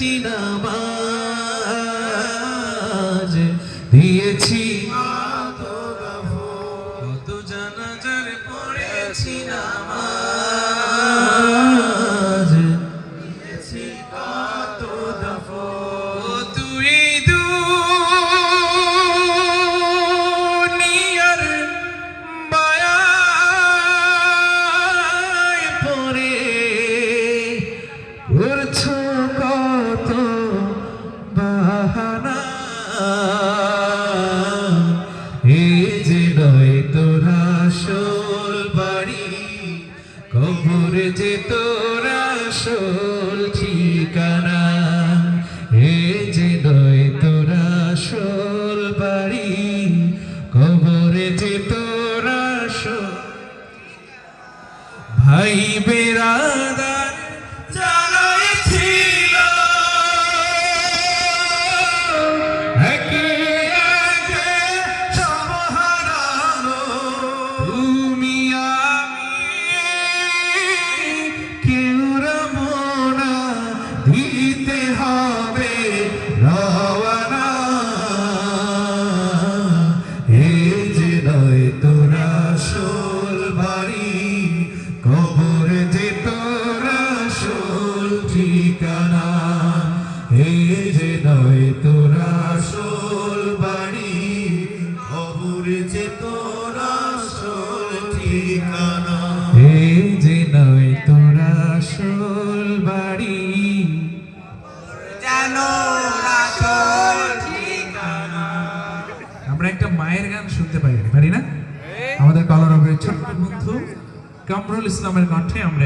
পড়েছি নামাজ, দিয়েছি কত জানাজার পড়েছি নামাজ, দিয়েছি কত দাফন। তুই দুনিয়ার মায়ায় পড়ে করছো কত বাহানা, এই যে নয় তোর আসল বাড়ি, কবর যে তোর আসল ঠিকানা। এই যে নয় তোর আসল বাড়ি, কবর যে তোর আসল। ভাই বেরাদার যারাই ছিল একে একে সব হারালো, তুমি আমি কেউ রবো না, দিতে হবে রওয়ানা। এই যে নয় তোর আসল বাড়ি, কবর যে তোর আসল ঠিকানা। এই যে নয় তোর আসল বাড়ি, কবর যে তোর আসল ঠিকানা। এই যে নয় তোর আসল বাড়ি, জানো আসল ঠিকানা। আমরা একটা মায়ের গান শুনতে পারি না? আমাদের কলরবের ছোট্ট বন্ধু কামরুল ইসলামের কণ্ঠে আমরা